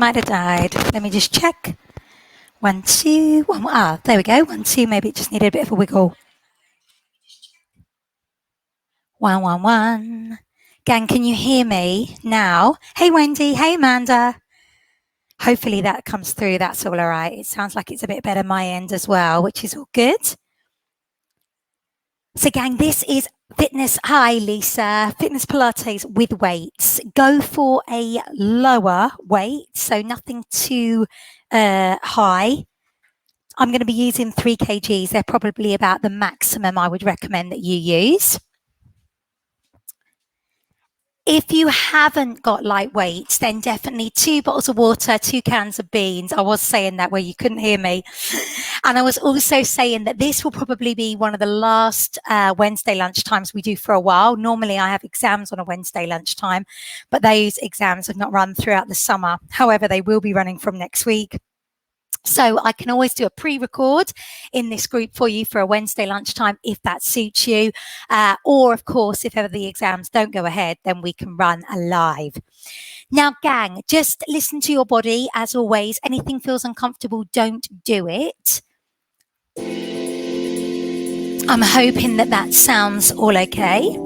might have died. Let me just check. 1, 2, 1 more. Ah, there we go. 1, 2, maybe it just needed a bit of a wiggle. 1, 1, 1. Gang, can you hear me now? Hey, Wendy. Hey, Amanda. Hopefully that comes through. That's all right. It sounds like it's a bit better my end as well, which is all good. So, gang, this is fitness. Hi, Lisa. Fitness Pilates with weights. Go for a lower weight, so nothing too high. I'm going to be using 3 kgs. They're probably about the maximum I would recommend that you use. If you haven't got light weights, then definitely 2 bottles of water, 2 cans of beans. I was saying that where you couldn't hear me. And I was also saying that this will probably be one of the last Wednesday lunchtimes we do for a while. Normally I have exams on a Wednesday lunchtime, but those exams have not run throughout the summer. However, they will be running from next week. So I can always do a pre-record in this group for you for a Wednesday lunchtime if that suits you. Or, of course, if ever the exams don't go ahead, then we can run a live. Now, gang, just listen to your body. As always, anything feels uncomfortable, don't do it. I'm hoping that that sounds all okay.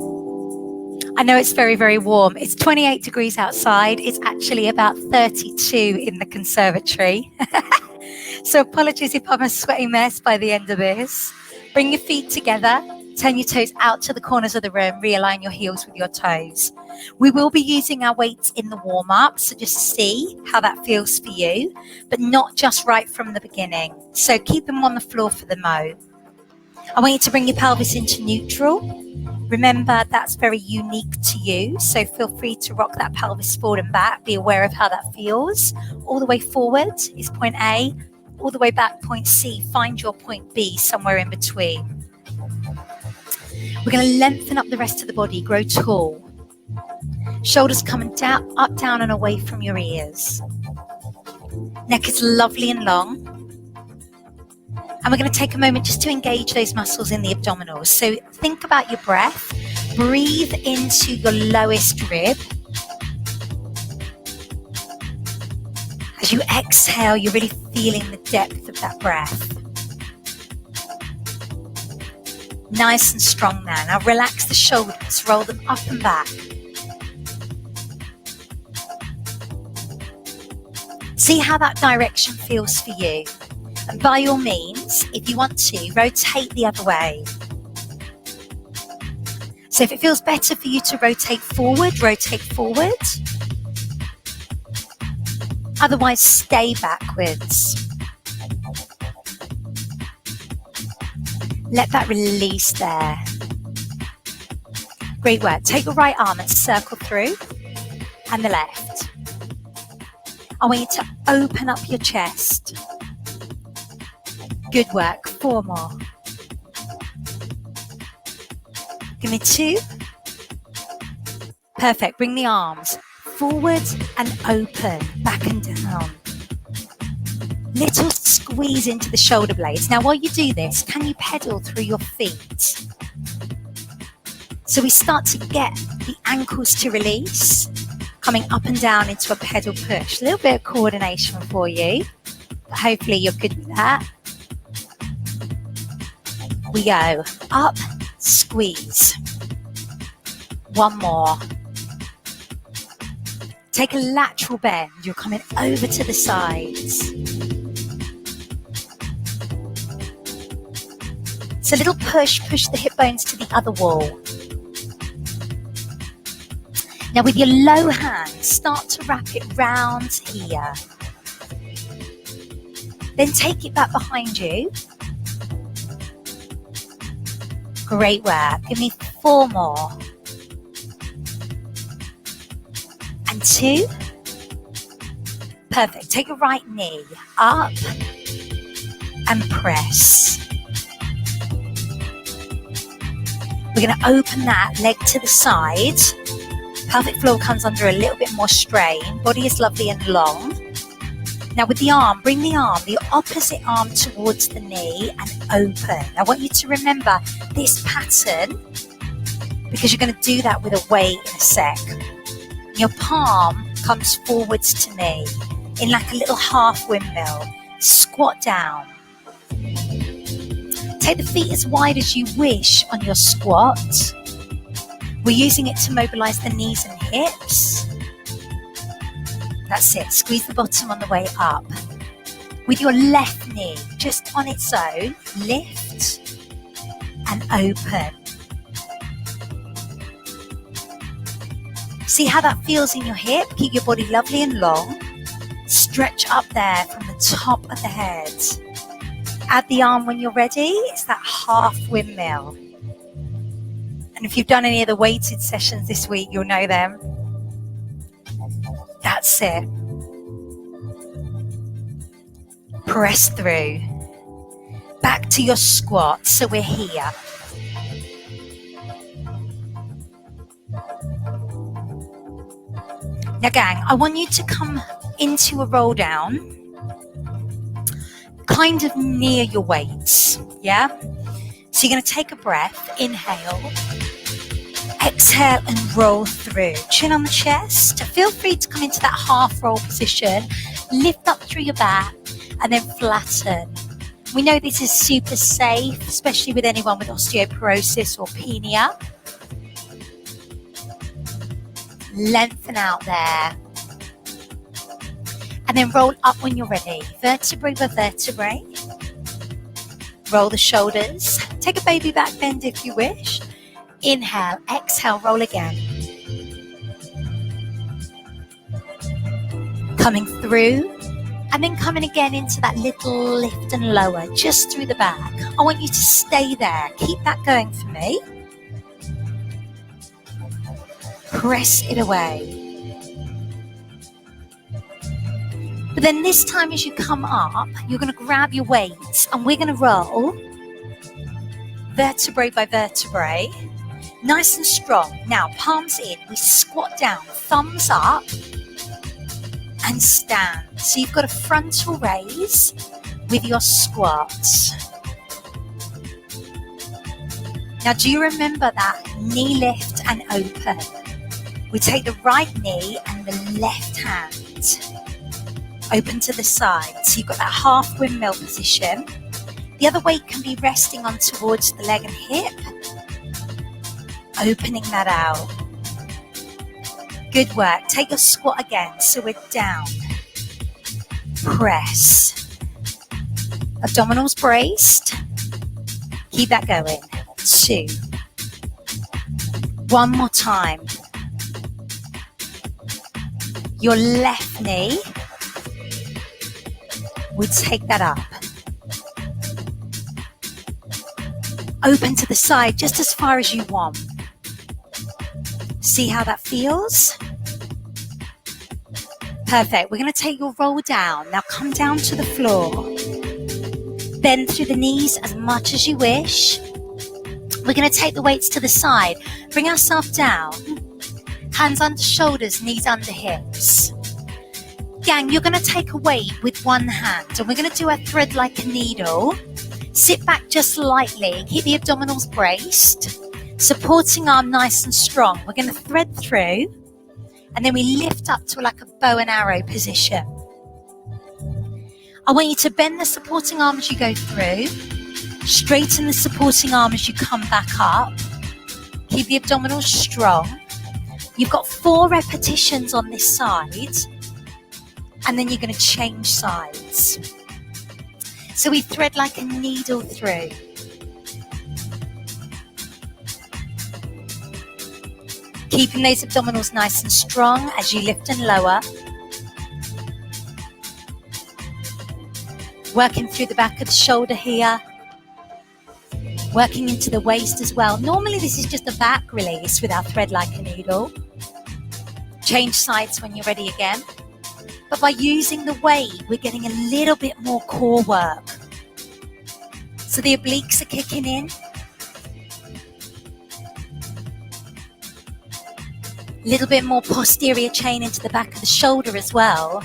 I know it's very, very warm. It's 28 degrees outside. It's actually about 32 in the conservatory. So apologies if I'm a sweaty mess by the end of this. Bring your feet together, turn your toes out to the corners of the room, realign your heels with your toes. We will be using our weights in the warm-up, so just see how that feels for you, but not just right from the beginning. So keep them on the floor for the mo. I want you to bring your pelvis into neutral. Remember, that's very unique to you, so feel free to rock that pelvis forward and back. Be aware of how that feels. All the way forward is point A. All the way back, point C. Find your point B somewhere in between. We're going to lengthen up the rest of the body, grow tall. Shoulders coming down, up, down, and away from your ears. Neck is lovely and long. And we're going to take a moment just to engage those muscles in the abdominals. So think about your breath. Breathe into your lowest rib. As you exhale, you're really feeling the depth of that breath. Nice and strong now. Now relax the shoulders, roll them up and back. See how that direction feels for you. And by all means, if you want to, rotate the other way. So if it feels better for you to rotate forward, rotate forward. Otherwise, stay backwards. Let that release there. Great work. Take your right arm and circle through, and the left. I want you to open up your chest. Good work. 4 more. Give me 2. Perfect. Bring the arms forward and open, back and down. Little squeeze into the shoulder blades. Now, while you do this, can you pedal through your feet? So we start to get the ankles to release, coming up and down into a pedal push. A little bit of coordination for you, but hopefully you're good with that. We go up, squeeze. 1 more. Take a lateral bend. You're coming over to the sides. So a little push the hip bones to the other wall. Now with your low hand, start to wrap it round here. Then take it back behind you. Great work. Give me 4 more. And 2. Perfect. Take your right knee up and press. We're going to open that leg to the side. Pelvic floor comes under a little bit more strain. Body is lovely and long. Now with the arm, bring the opposite arm towards the knee and open. I want you to remember this pattern because you're going to do that with a weight in a sec. Your palm comes forwards to me. in like a little half windmill. Squat down. Take the feet as wide as you wish on your squat. We're using it to mobilize the knees and hips. That's it. Squeeze the bottom on the way up. With your left knee just on its own, lift and open. See how that feels in your hip? Keep your body lovely and long. Stretch up there from the top of the head. Add the arm when you're ready. It's that half windmill. And if you've done any of the weighted sessions this week, you'll know them. That's it. Press through. Back to your squat. So we're here. Now, gang, I want you to come into a roll down, kind of near your weights, yeah? So you're going to take a breath, inhale, exhale and roll through. Chin on the chest. Feel free to come into that half roll position, lift up through your back and then flatten. We know this is super safe, especially with anyone with osteoporosis or penia. Lengthen out there. And then roll up when you're ready. Vertebrae by vertebrae. Roll the shoulders. Take a baby back bend if you wish. Inhale, exhale, roll again. Coming through. And then coming again into that little lift and lower, just through the back. I want you to stay there. Keep that going for me. Press it away. But then this time as you come up, you're going to grab your weights and we're going to roll vertebrae by vertebrae, nice and strong. Now, palms in, we squat down, thumbs up and stand. So you've got a frontal raise with your squats. Now, do you remember that knee lift and open? We take the right knee and the left hand. Open to the side. So you've got that half windmill position. The other weight can be resting on towards the leg and hip. Opening that out. Good work. Take your squat again. So we're down. Press. Abdominals braced. Keep that going. 2. One more time. Your left knee. We take that up. Open to the side just as far as you want. See how that feels? Perfect. We're going to take your roll down. Now come down to the floor. Bend through the knees as much as you wish. We're going to take the weights to the side. Bring ourselves down. Hands under shoulders, knees under hips. Gang, you're going to take a weight with one hand and we're going to do a thread like a needle. Sit back just lightly. Keep the abdominals braced. Supporting arm nice and strong. We're going to thread through and then we lift up to like a bow and arrow position. I want you to bend the supporting arm as you go through. Straighten the supporting arm as you come back up. Keep the abdominals strong. You've got 4 repetitions on this side. And then you're going to change sides. So we thread like a needle through. Keeping those abdominals nice and strong as you lift and lower. Working through the back of the shoulder here. Working into the waist as well. Normally this is just a back release with our thread like a needle. Change sides when you're ready again. But by using the weight, we're getting a little bit more core work. So the obliques are kicking in. A little bit more posterior chain into the back of the shoulder as well.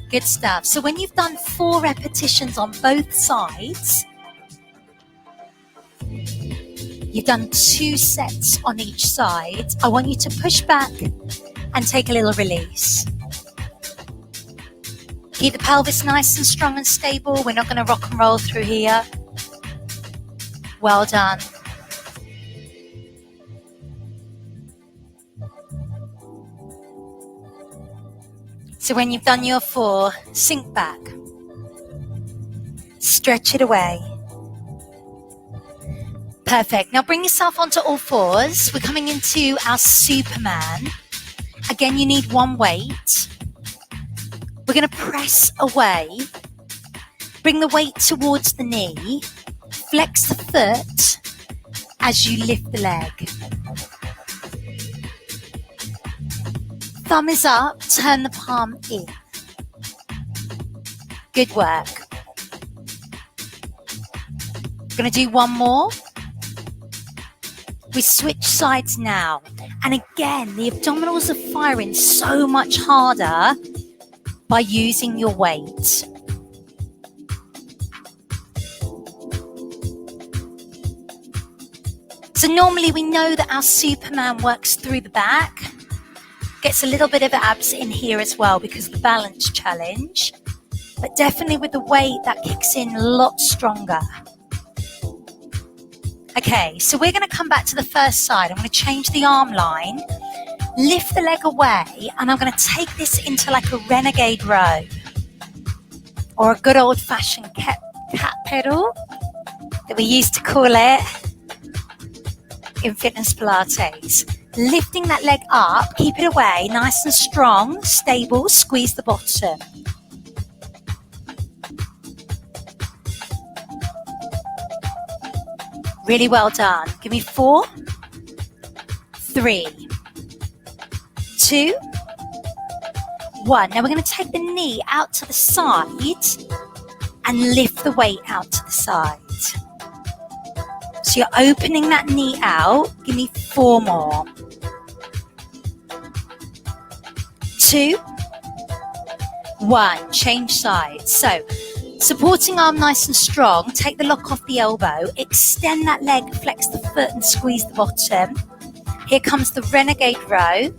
Good stuff. So when you've done 4 repetitions on both sides, you've done 2 sets on each side. I want you to push back and take a little release. Keep the pelvis nice and strong and stable. We're not going to rock and roll through here. Well done. So when you've done your 4, sink back. Stretch it away. Perfect. Now bring yourself onto all 4s. We're coming into our Superman. Again, you need one weight. We're going to press away. Bring the weight towards the knee. Flex the foot as you lift the leg. Thumb is up, turn the palm in. Good work. Going to do one more. We switch sides now. And again, the abdominals are firing so much harder by using your weight. So normally we know that our Superman works through the back, gets a little bit of abs in here as well because of the balance challenge, but definitely with the weight that kicks in a lot stronger. Okay, so we're going to come back to the first side. I'm going to change the arm line, lift the leg away, and I'm going to take this into like a Renegade Row or a good old-fashioned cat pedal that we used to call it in fitness Pilates. Lifting that leg up, keep it away, nice and strong, stable, squeeze the bottom. Really well done. Give me 4, 3, 2, 1. Now we're going to take the knee out to the side and lift the weight out to the side. So you're opening that knee out. Give me 4 more. 2, 1. Change sides. So supporting arm nice and strong. Take the lock off the elbow. Extend that leg, flex the foot and squeeze the bottom. Here comes the Renegade Row.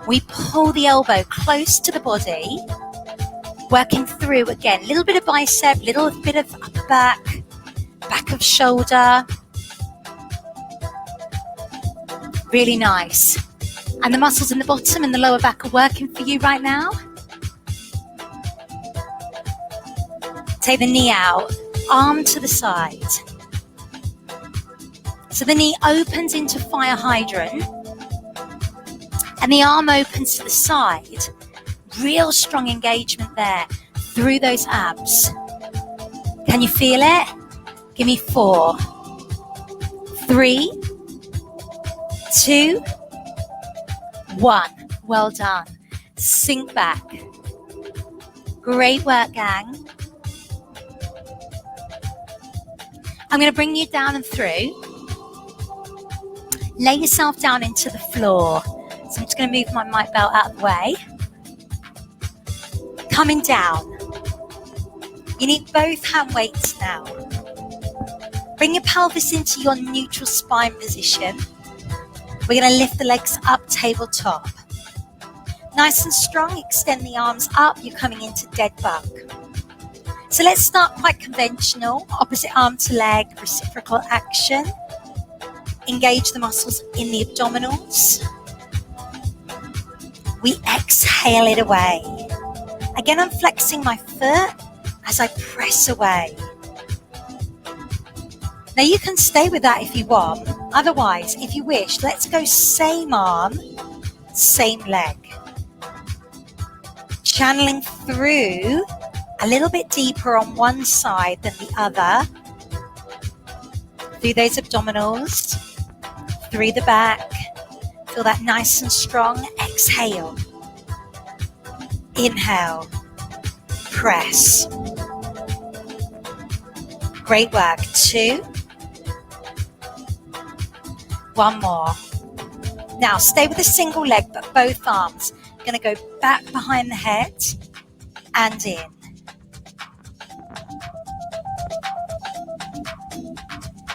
We pull the elbow close to the body. Working through again. Little bit of bicep, little bit of upper back. Back of shoulder. Really nice. And the muscles in the bottom and the lower back are working for you right now. Take the knee out, arm to the side. So the knee opens into fire hydrant and the arm opens to the side. Real strong engagement there through those abs. Can you feel it? Give me 4, 3, 2, 1. Well done. Sink back. Great work, gang. I'm going to bring you down and through. Lay yourself down into the floor. So I'm just going to move my mic belt out of the way. Coming down. You need both hand weights now. Bring your pelvis into your neutral spine position. We're going to lift the legs up, tabletop. Nice and strong, extend the arms up. You're coming into dead bug. So let's start quite conventional. Opposite arm to leg, reciprocal action. Engage the muscles in the abdominals. We exhale it away. Again, I'm flexing my foot as I press away. Now you can stay with that if you want. Otherwise, if you wish, let's go same arm, same leg. Channeling through a little bit deeper on one side than the other. Through those abdominals, through the back. Feel that nice and strong. Exhale. Inhale. Press. Great work. 2. 1 more. Now stay with a single leg, but both arms. Going to go back behind the head and in.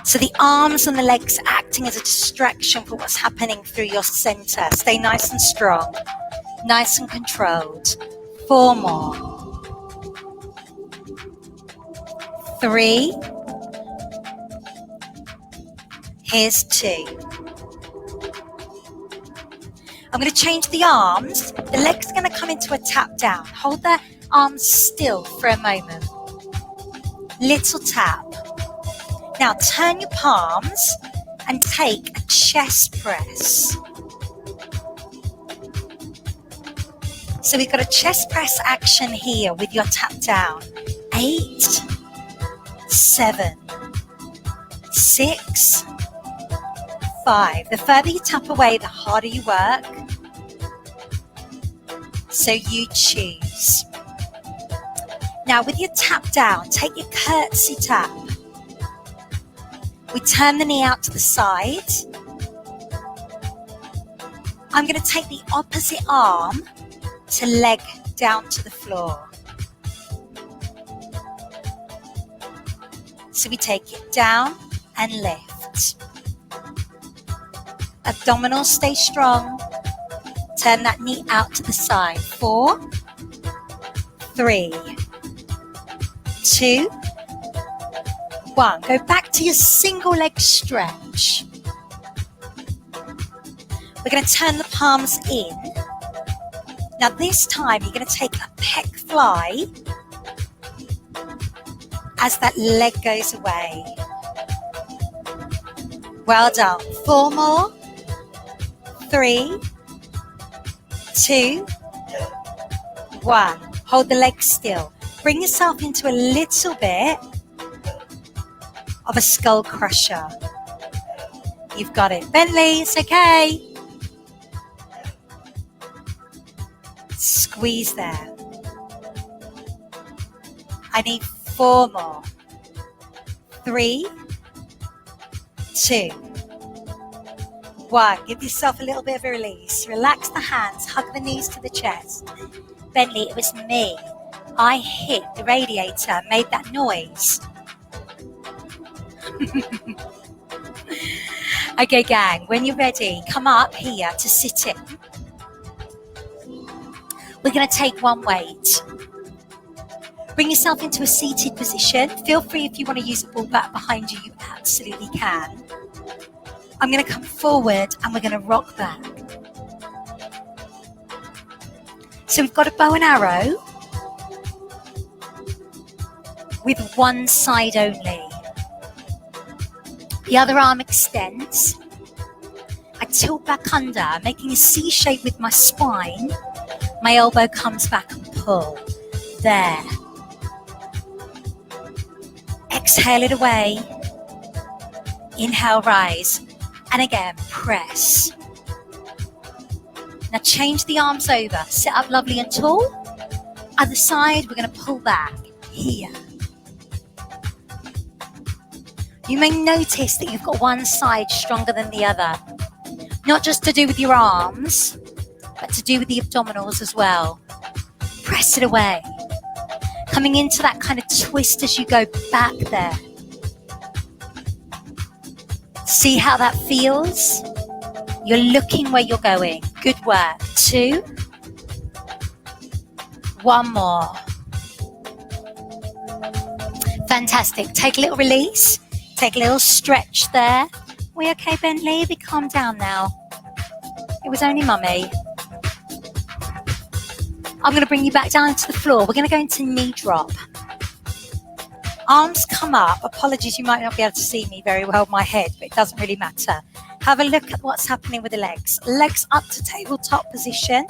So the arms and the legs acting as a distraction for what's happening through your center. Stay nice and strong, nice and controlled. 4 more. 3. Here's 2. I'm going to change the arms. The leg's going to come into a tap down. Hold the arms still for a moment. Little tap. Now turn your palms and take a chest press. So we've got a chest press action here with your tap down. 8, 7, 6, 5. The further you tap away, the harder you work. So you choose. Now with your tap down, take your curtsy tap. We turn the knee out to the side. I'm going to take the opposite arm to leg down to the floor. So we take it down and lift. Abdominals stay strong. Turn that knee out to the side. 4, 3, 2, 1. Go back to your single leg stretch. We're going to turn the palms in. Now this time you're going to take a pec fly as that leg goes away. Well done. 4 more. 3, 2, 1. Hold the leg still. Bring yourself into a little bit of a skull crusher. You've got it. Bentley, it's okay. Squeeze there. I need 4 more. 3, 2, 1. Give yourself a little bit of a release. Relax the hands. Hug the knees to the chest. Bentley, it was me. I hit the radiator, made that noise. Okay, gang, when you're ready, come up here to sit in. We're going to take one weight. Bring yourself into a seated position. Feel free if you want to use a ball bat behind you, you absolutely can. I'm going to come forward and we're going to rock back. So we've got a bow and arrow with one side only. The other arm extends. I tilt back under, making a C shape with my spine. My elbow comes back and pull. There. Exhale it away. Inhale, rise. And again, press. Now change the arms over. Sit up lovely and tall. Other side, we're going to pull back. Here. You may notice that you've got one side stronger than the other. Not just to do with your arms, but to do with the abdominals as well. Press it away. Coming into that kind of twist as you go back there. See how that feels? You're looking where you're going. Good work. 2. 1 more. Fantastic. Take a little release. Take a little stretch there. We okay, Bentley? We calm down now. It was only mummy. I'm going to bring you back down to the floor. We're going to go into knee drop. Arms come up. Apologies, you might not be able to see me very well, my head, but it doesn't really matter. Have a look at what's happening with the legs. Legs up to tabletop position.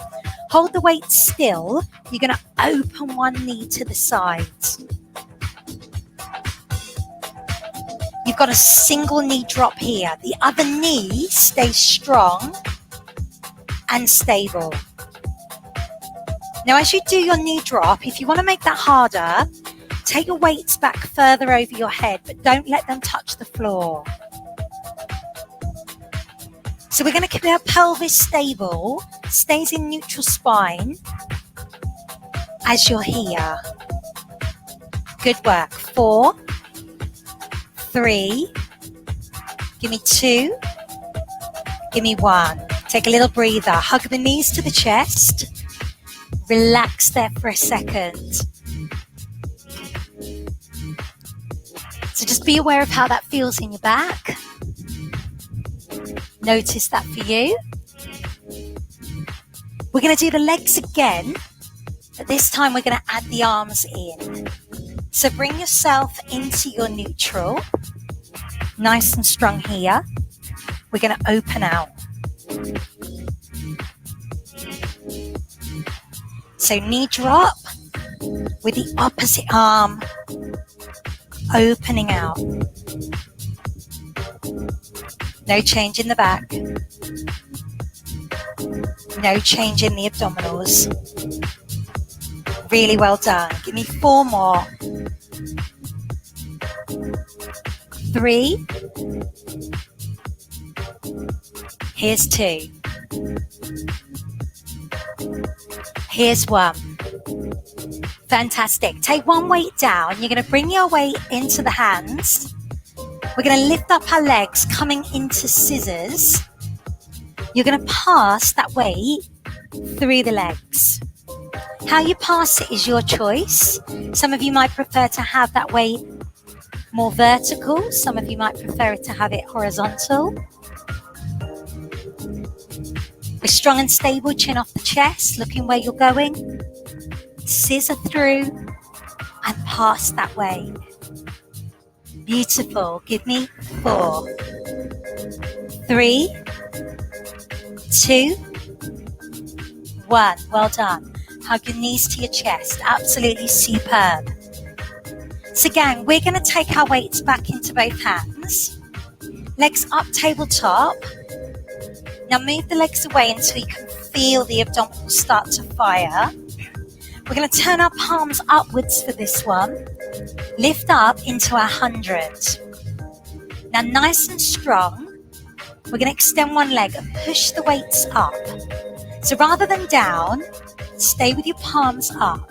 Hold the weight still. You're going to open one knee to the sides. You've got a single knee drop here. The other knee stays strong and stable. Now, as you do your knee drop, if you want to make that harder, take your weights back further over your head, but don't let them touch the floor. So we're going to keep our pelvis stable, stays in neutral spine as you're here. Good work. 4, 3, give me 2, give me 1. Take a little breather. Hug the knees to the chest. Relax there for a second. So just be aware of how that feels in your back. Notice that for you. We're going to do the legs again, but this time we're going to add the arms in. So bring yourself into your neutral. Nice and strong here. We're going to open out. So knee drop with the opposite arm opening out. No change in the back. No change in the abdominals. Really well done. Give me 4 more. 3. Here's 2. Here's 1. Fantastic. Take one weight down. You're going to bring your weight into the hands. We're going to lift up our legs, coming into scissors. You're going to pass that weight through the legs. How you pass it is your choice. Some of you might prefer to have that weight more vertical. Some of you might prefer to have it horizontal. We're strong and stable, chin off the chest, looking where you're going. Scissor through and pass that weight. Beautiful. Give me 4, 3, 2, 1. Well done. Hug your knees to your chest. Absolutely superb. So again, we're going to take our weights back into both hands. Legs up, tabletop. Now move the legs away until you can feel the abdominals start to fire. We're going to turn our palms upwards for this one. Lift up into 100. Now nice and strong, we're going to extend one leg and push the weights up. So rather than down, stay with your palms up.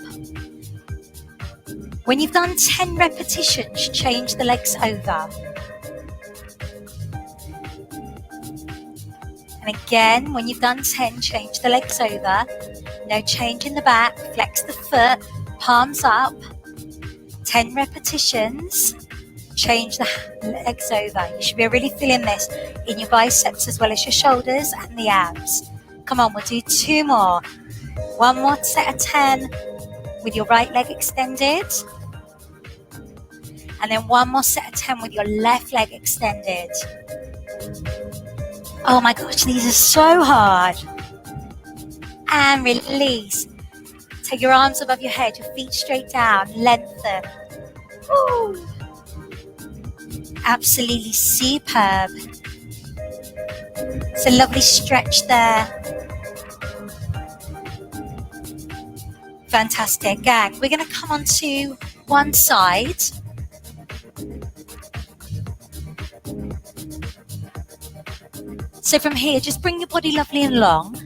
When you've done 10 repetitions, change the legs over. And again, when you've done 10, change the legs over. No change in the back. Flex the foot, palms up. 10 repetitions. Change the legs over. You should be really feeling this in your biceps as well as your shoulders and the abs. Come on, we'll do 2 more. 1 more set of 10 with your right leg extended. And then 1 more set of 10 with your left leg extended. Oh my gosh, these are so hard. And release. Take your arms above your head, your feet straight down, lengthen. Woo. Absolutely superb. It's a lovely stretch there. Fantastic. Gang, we're going to come onto one side. So from here, just bring your body lovely and long.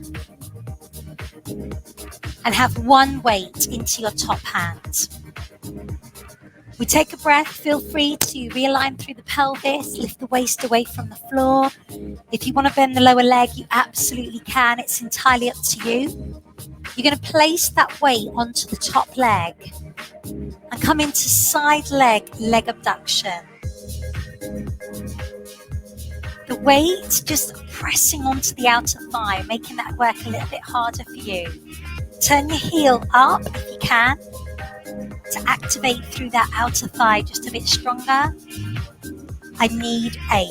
And have one weight into your top hand. We take a breath. Feel free to realign through the pelvis. Lift the waist away from the floor. If you want to bend the lower leg, you absolutely can. It's entirely up to you. You're going to place that weight onto the top leg and come into side leg abduction. The weight just pressing onto the outer thigh, making that work a little bit harder for you. Turn your heel up if you can to activate through that outer thigh just a bit stronger. I need 8,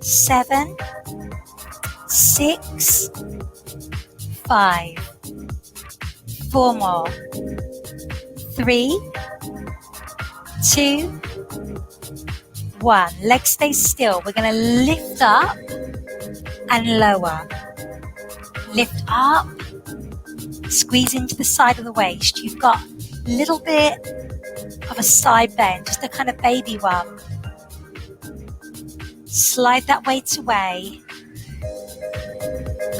7, 6, 5, 4 more, 3, 2, 1. Legs stay still. We're going to lift up and lower. Lift up. Squeeze into the side of the waist. You've got a little bit of a side bend, just a kind of baby one. Slide that weight away.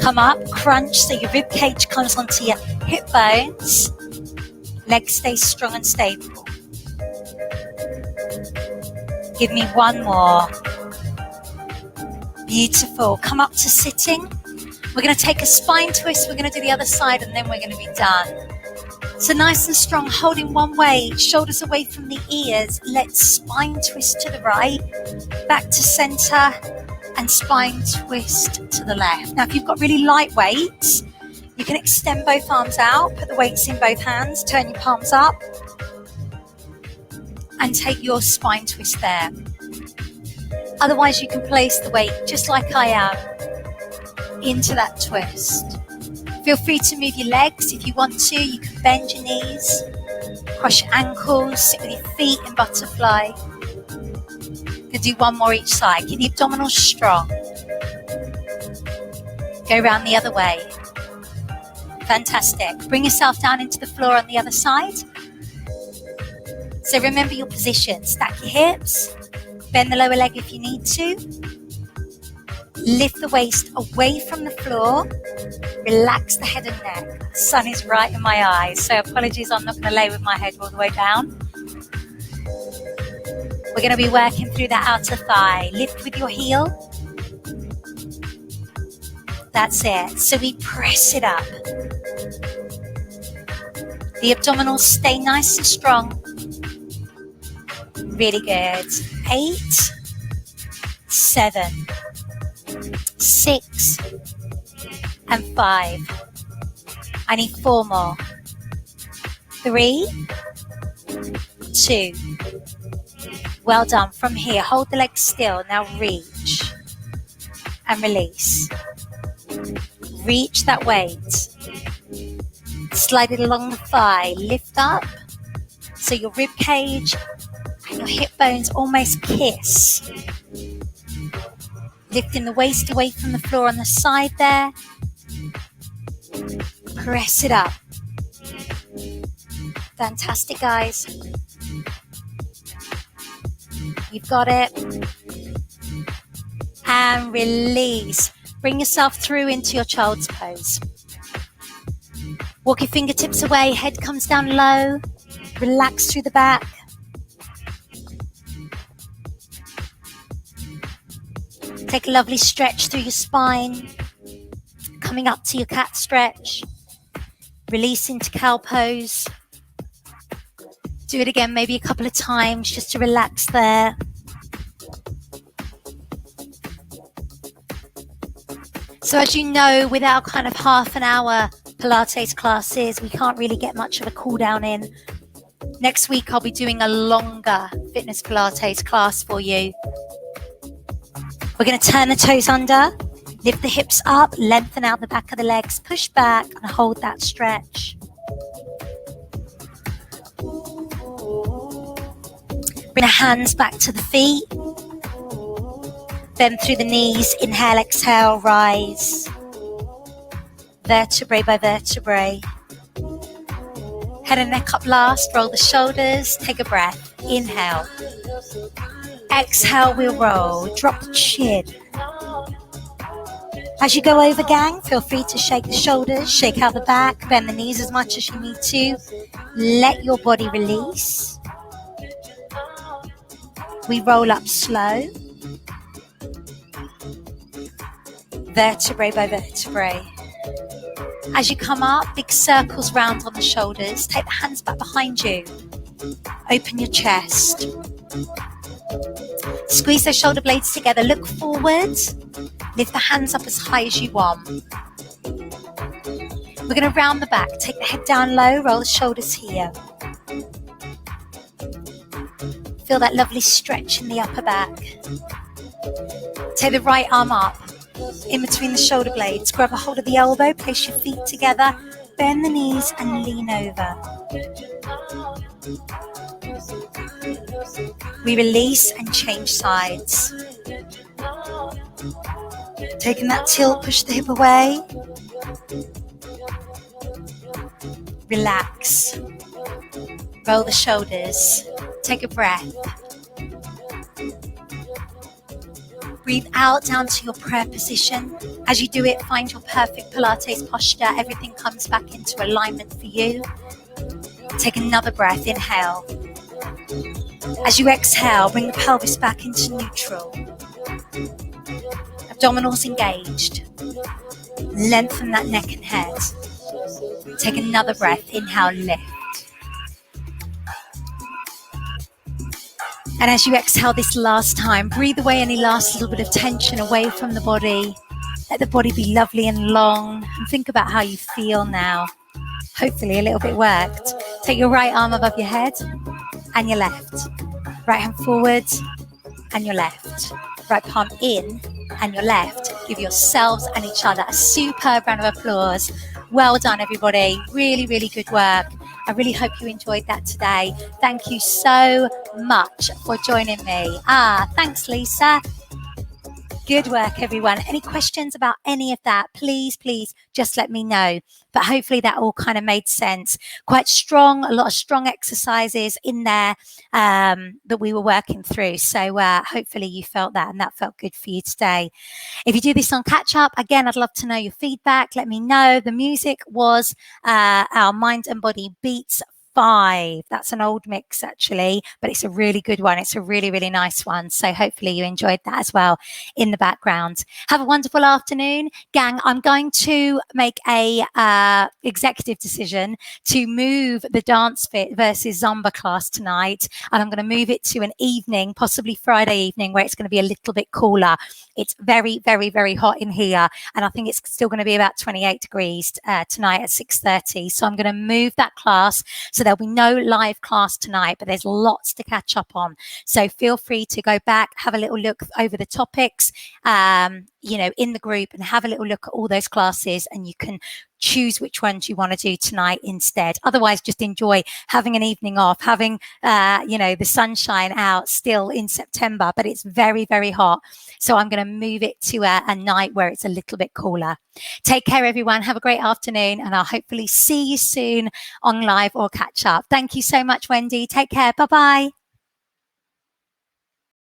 Come up, crunch so your rib cage comes onto your hip bones. Legs stay strong and stable. Give me 1 more. Beautiful. Come up to sitting. We're going to take a spine twist. We're going to do the other side and then we're going to be done. So nice and strong, holding one way, shoulders away from the ears. Let's spine twist to the right, back to center, and spine twist to the left. Now, if you've got really light weights, you can extend both arms out, put the weights in both hands, turn your palms up, and take your spine twist there. Otherwise, you can place the weight, just like I am, into that twist. Feel free to move your legs if you want to. You can bend your knees, cross your ankles, sit with your feet in butterfly. You can do one more each side. Keep the abdominals strong. Go around the other way. Fantastic. Bring yourself down into the floor on the other side. So remember your position. Stack your hips. Bend the lower leg if you need to. Lift the waist away from the floor. Relax the head and neck. The sun is right in my eyes, so apologies, I'm not going to lay with my head all the way down. We're going to be working through that outer thigh. Lift with your heel. That's it. So we press it up. The abdominals stay nice and strong. Really good. 8, 7, 6, and 5. I need 4 more. 3, 2. Well done. From here, hold the legs still. Now reach and release. Reach that weight. Slide it along the thigh. Lift up so your rib cage and your hip bones almost kiss. Lifting the waist away from the floor on the side there. Press it up. Fantastic, guys. You've got it. And release. Bring yourself through into your child's pose. Walk your fingertips away. Head comes down low. Relax through the back. Take a lovely stretch through your spine. Coming up to your cat stretch. Release into cow pose. Do it again maybe a couple of times just to relax there. So as you know, with our kind of half an hour Pilates classes, we can't really get much of a cool down in. Next week, I'll be doing a longer fitness Pilates class for you. We're going to turn the toes under, lift the hips up, lengthen out the back of the legs, push back and hold that stretch. Bring the hands back to the feet. Bend through the knees. Inhale, exhale, rise. Vertebrae by vertebrae. Head and neck up last. Roll the shoulders. Take a breath. Inhale. Exhale, we'll roll. Drop the chin. As you go over, gang, feel free to shake the shoulders, shake out the back, bend the knees as much as you need to. Let your body release. We roll up slow. Vertebrae by vertebrae. As you come up, big circles round on the shoulders. Take the hands back behind you. Open your chest. Squeeze those shoulder blades together. Look forward. Lift the hands up as high as you want. We're going to round the back. Take the head down low. Roll the shoulders here. Feel that lovely stretch in the upper back. Take the right arm up. In between the shoulder blades, grab a hold of the elbow, place your feet together, bend the knees and lean over. We release and change sides. Taking that tilt, push the hip away. Relax. Roll the shoulders. Take a breath. Breathe out down to your prayer position. As you do it, find your perfect Pilates posture. Everything comes back into alignment for you. Take another breath. Inhale. As you exhale, bring the pelvis back into neutral. Abdominals engaged. Lengthen that neck and head. Take another breath. Inhale, lift. And as you exhale this last time, breathe away any last little bit of tension away from the body. Let the body be lovely and long. And think about how you feel now. Hopefully a little bit worked. Take your right arm above your head and your left. Right hand forward and your left. Right palm in and your left. Give yourselves and each other a superb round of applause. Well done, everybody. Really, really good work. I really hope you enjoyed that today. Thank you so much for joining me. Thanks, Lisa. Good work, everyone. Any questions about any of that, please just let me know. But hopefully that all kind of made sense. Quite strong, a lot of strong exercises in there that we were working through. So hopefully you felt that and that felt good for you today. If you do this on catch up, again, I'd love to know your feedback. Let me know. The music was our Mind and Body Beats 5. That's an old mix actually, but it's a really good one. It's a really, really nice one. So hopefully you enjoyed that as well in the background. Have a wonderful afternoon, gang. I'm going to make a executive decision to move the Dance Fit versus Zumba class tonight, and I'm going to move it to an evening, possibly Friday evening, where it's going to be a little bit cooler. It's very, very, very hot in here, and I think it's still going to be about 28 degrees tonight at 6:30. So I'm going to move that class. So there'll be no live class tonight, but there's lots to catch up on. So feel free to go back, have a little look over the topics, in the group, and have a little look at all those classes, and you can choose which ones you want to do tonight instead. Otherwise, just enjoy having an evening off, having, the sunshine out still in September, but it's very, very hot. So I'm going to move it to a night where it's a little bit cooler. Take care, everyone. Have a great afternoon, and I'll hopefully see you soon on live or catch up. Thank you so much, Wendy. Take care. Bye-bye.